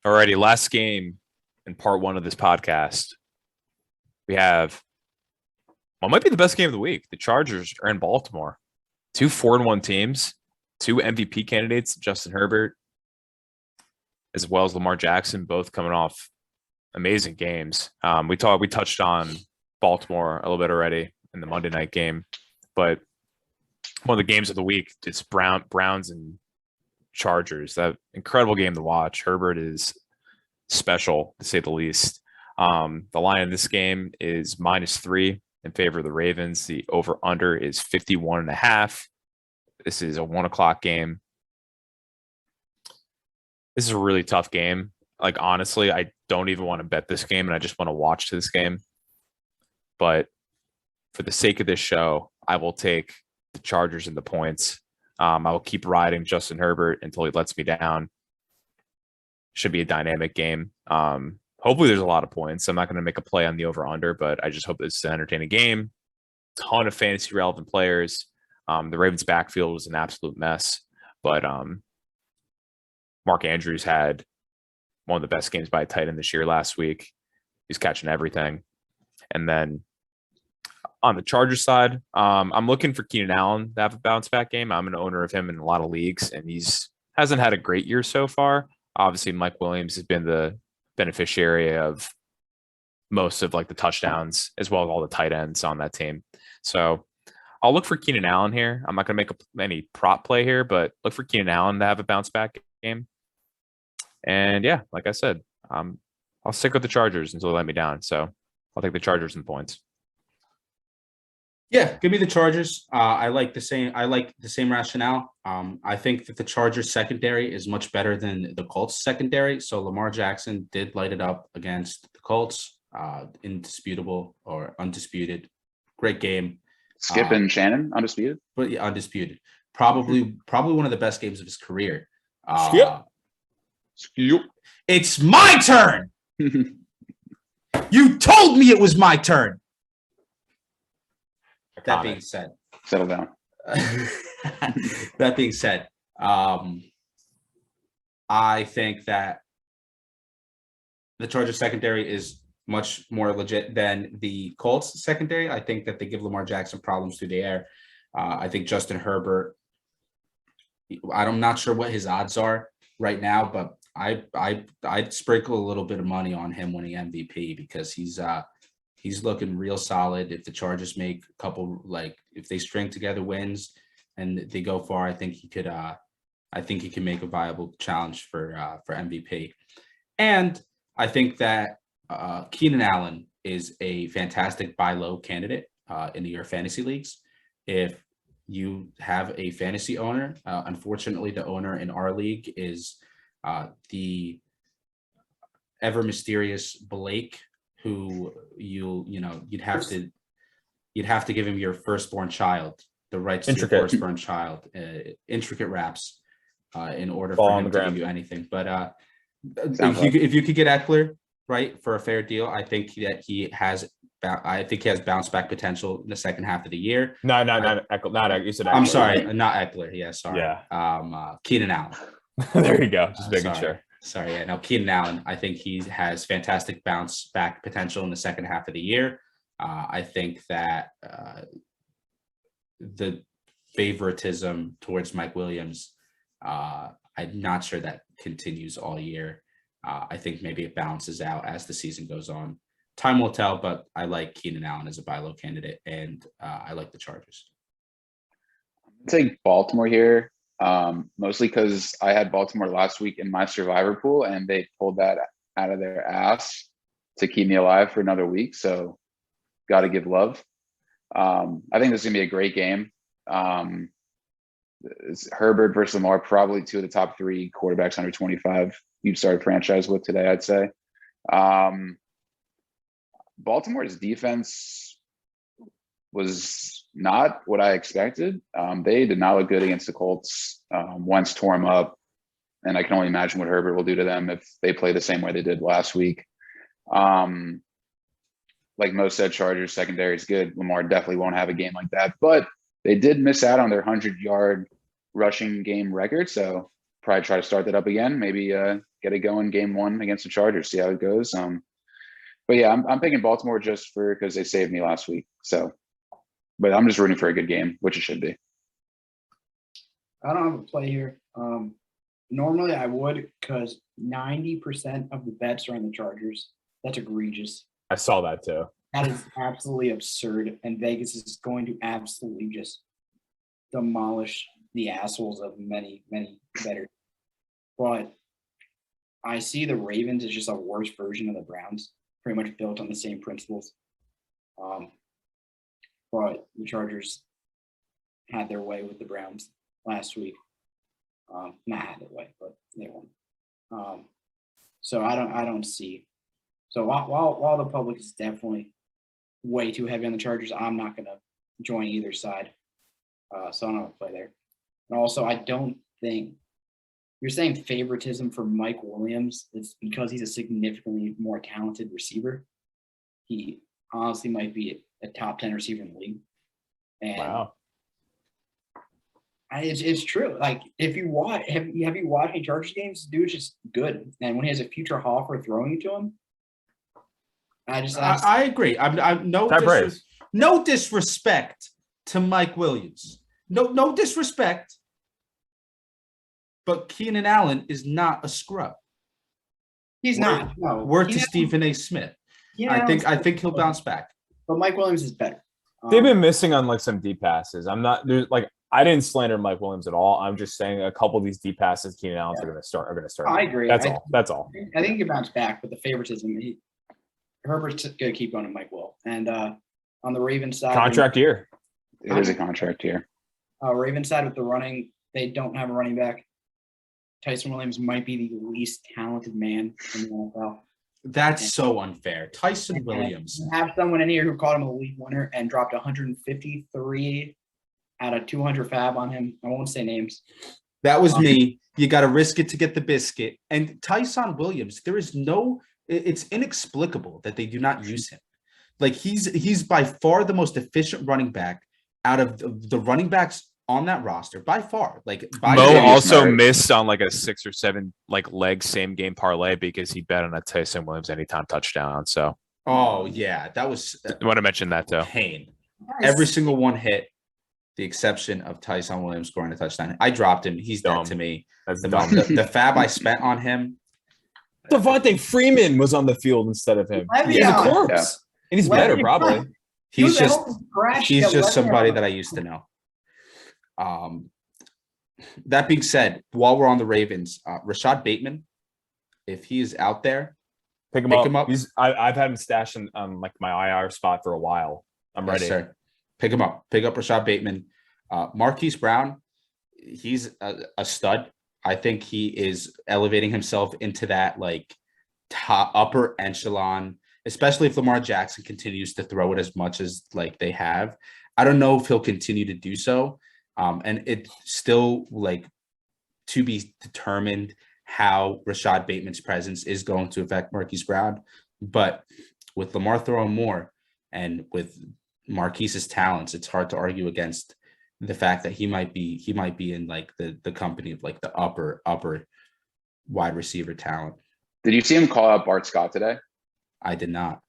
Alrighty, last game in part 1 of this podcast. We have what might be the best game of the week. The Chargers are in Baltimore. 2 4-1 teams, 2 MVP candidates, Justin Herbert, as well as Lamar Jackson, both coming off amazing games. We touched on Baltimore a little bit already in the Monday night game, but one of the games of the week, it's Browns and Chargers. That incredible game to watch. Herbert is special, to say the least. The line in this game is -3 in favor of the Ravens. The over-under is 51.5. This is a 1:00 game. This is a really tough game. Like, honestly, I don't even want to bet this game, and I just want to watch this game. But for the sake of this show, I will take the Chargers and the points. I will keep riding Justin Herbert until he lets me down. Should be a dynamic game. Hopefully there's a lot of points. I'm not going to make a play on the over-under, but I just hope this is an entertaining game. Ton of fantasy-relevant players. The Ravens' backfield was an absolute mess, but Mark Andrews had one of the best games by a tight end this year last week. He's catching everything. And then on the Chargers side, I'm looking for Keenan Allen to have a bounce-back game. I'm an owner of him in a lot of leagues, and hasn't had a great year so far. Obviously, Mike Williams has been the beneficiary of most of like the touchdowns, as well as all the tight ends on that team. So I'll look for Keenan Allen here. I'm not going to make any prop play here, but look for Keenan Allen to have a bounce-back game. And yeah, like I said, I'll stick with the Chargers until they let me down. So I'll take the Chargers and points. Yeah, give me the Chargers. I like the same rationale. I think that the Chargers secondary is much better than the Colts secondary. So Lamar Jackson did light it up against the Colts. Indisputable or undisputed. Great game. Skip and Shannon, undisputed. But yeah, undisputed. Probably one of the best games of his career. Skip. It's my turn. You told me it was my turn. That being said, settle down. That being said, I think that the Chargers secondary is much more legit than the Colts secondary. I think that they give Lamar Jackson problems through the air. I think Justin Herbert, I'm not sure what his odds are right now, but I'd sprinkle a little bit of money on him winning MVP because he's looking real solid. If the Chargers make a couple, like if they string together wins and they go far, I think he could make a viable challenge for MVP. And I think that Keenan Allen is a fantastic buy low candidate in your fantasy leagues. If you have a fantasy owner, unfortunately, the owner in our league is the ever mysterious Blake, who you'd have to give him your firstborn child, the rights to your firstborn child, intricate raps, in order for him to give you anything. But if you could get Eckler right for a fair deal, I think that he has bounce back potential in the second half of the year. Not Eckler. You said Eckler. I'm sorry, not Eckler. Yeah, sorry. Yeah. Keenan Allen. There you go. Just making sure. Sorry. Yeah, no, Keenan Allen. I think he has fantastic bounce back potential in the second half of the year. I think that the favoritism towards Mike Williams, I'm not sure that continues all year. I think maybe it balances out as the season goes on. Time will tell, but I like Keenan Allen as a buy low candidate, and I like the Chargers. I'll take Baltimore here, mostly because I had Baltimore last week in my survivor pool, and they pulled that out of their ass to keep me alive for another week. So got to give love. I think this is going to be a great game. It's Herbert versus Lamar, probably two of the top three quarterbacks under 25 you'd start a franchise with today, I'd say. Baltimore's defense was not what I expected. They did not look good against the Colts. Wentz tore them up, and I can only imagine what Herbert will do to them if they play the same way they did last week. Like most said, Chargers secondary is good. Lamar definitely won't have a game like that, but they did miss out on their 100-yard rushing game record, so probably try to start that up again. Maybe get it going game one against the Chargers, see how it goes. But yeah, I'm picking Baltimore just because they saved me last week. So, but I'm just rooting for a good game, which it should be. I don't have a play here. Normally I would, because 90% of the bets are on the Chargers. That's egregious. I saw that too. That is absolutely absurd, and Vegas is going to absolutely just demolish the assholes of many, many better. But I see the Ravens as just a worse version of the Browns, pretty much built on the same principles. But the Chargers had their way with the Browns last week. Not had their way, but they won. So I don't see. So while the public is definitely way too heavy on the Chargers, I'm not going to join either side. So I don't have to play there. And also, I don't think you're saying favoritism for Mike Williams. It's because he's a significantly more talented receiver. He honestly might be a top 10 receiver in the league. And wow. It's true. Like, if you watch, have you watched any Chargers games? Dude's just good. And when he has a future Hoffer throwing it to him, I agree. I'm no disrespect to Mike Williams. No disrespect. But Keenan Allen is not a scrub. He's not. No. Word to Stephen A. Smith. I think he'll bounce back. But Mike Williams is better. They've been missing on like some deep passes. I didn't slander Mike Williams at all. I'm just saying a couple of these deep passes Keenan Allen's are going to start. I agree. That's all. I think he can bounce back, but the favoritism, Herbert's going to keep going to Mike Will. And on the Ravens side, contract year. It is a contract year. Ravens side with the running, they don't have a running back. Tyson Williams might be the least talented man in the NFL. That's so unfair. Tyson Williams. I have someone in here who called him a league winner and dropped 153 out of 200 fab on him. I won't say names. That was me. You got to risk it to get the biscuit. And Tyson Williams, it's inexplicable that they do not use him. Like, he's by far the most efficient running back out of the running backs on that roster by far. Like Mo also Smart. missed on like a 6 or 7 like leg same game parlay because he bet on a Tyson Williams anytime touchdown. So oh yeah, that was I want to mention that too. pain. Every single one hit, the exception of Tyson Williams scoring a touchdown. I dropped him. He's dead to me. That's The, dumb. the fab I spent on him. Devontae Freeman was on the field instead of him. Le'Veon. He's a corpse. Yeah. And he's Le'Veon. better, probably. He's just somebody that I used to know. That being said, while we're on the Ravens, Rashad Bateman, if he is out there, Pick him up. I've had him stashed on like my IR spot for a while. I'm ready. Yes, sir. Pick him up. Pick up Rashad Bateman. Marquise Brown, he's a stud. I think he is elevating himself into that like top upper echelon, especially if Lamar Jackson continues to throw it as much as like they have. I don't know if he'll continue to do so. And it's still like to be determined how Rashad Bateman's presence is going to affect Marquise Brown. But with Lamar throwing more and with Marquise's talents, it's hard to argue against the fact that he might be in like the company of like the upper wide receiver talent. Did you see him call out Bart Scott today? I did not.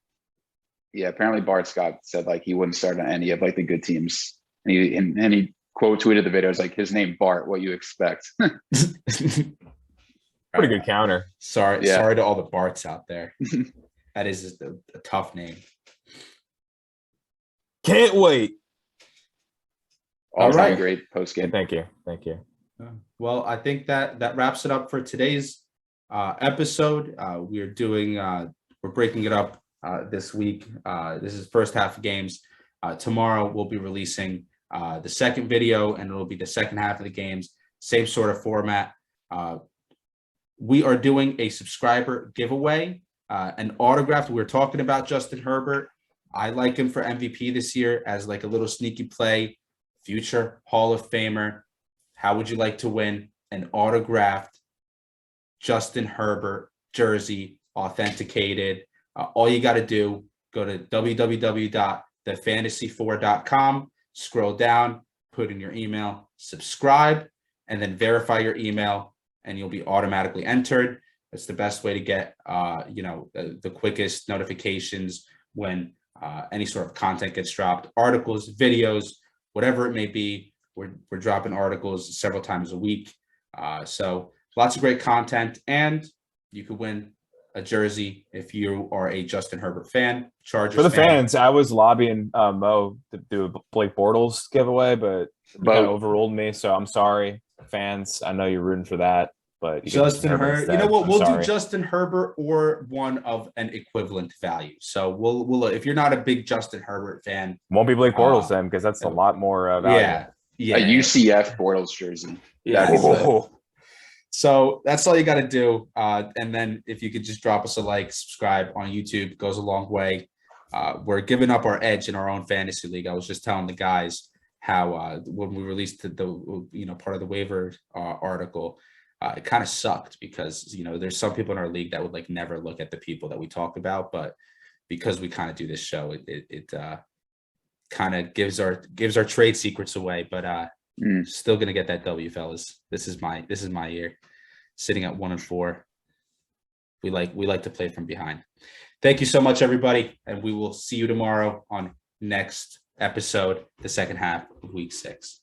Yeah, apparently Bart Scott said like he wouldn't start on any of like the good teams. And he quote tweeted the video. It's like his name Bart, what you expect. Pretty good counter. Sorry to all the Barts out there. That is just a tough name. Can't wait. All right, right. great post game. Thank you. Well, I think that wraps it up for today's episode. We're breaking it up this week. This is first half of games. Tomorrow we'll be releasing the second video, and it'll be the second half of the games. Same sort of format. We are doing a subscriber giveaway, an autograph. We were talking about Justin Herbert. I like him for MVP this year as like a little sneaky play, future Hall of Famer. How would you like to win an autographed Justin Herbert jersey, authenticated? All you got to do, go to www.thefantasy4.com, scroll down, put in your email, subscribe, and then verify your email, and you'll be automatically entered. That's the best way to get, the quickest notifications when any sort of content gets dropped, articles, videos, whatever it may be. We're dropping articles several times a week. So lots of great content, and you could win a jersey if you are a Justin Herbert fan. Chargers For the fan. fans, I was lobbying Mo to do a Blake Bortles giveaway, but he kind of overruled me. So I'm sorry, fans. I know you're rooting for that, but Justin Herbert. You know what? I'm We'll sorry. do Justin Herbert or one of an equivalent value. So we'll if you're not a big Justin Herbert fan, Won't be Blake Bortles then, because that's a lot more value. yeah, A UCF Bortles jersey. yeah. That'd be Oh. So that's all you got to do. And then if you could just drop us a like, subscribe on YouTube, goes a long way. We're giving up our edge in our own fantasy league. I was just telling the guys how when we released the part of the waiver article, it kind of sucked because, there's some people in our league that would like never look at the people that we talk about. But because we kind of do this show, it kind of gives our trade secrets away. But still gonna get that W, fellas. This is my year. Sitting at 1-4. We like to play from behind. Thank you so much, everybody, and we will see you tomorrow on next episode, the second half of week 6.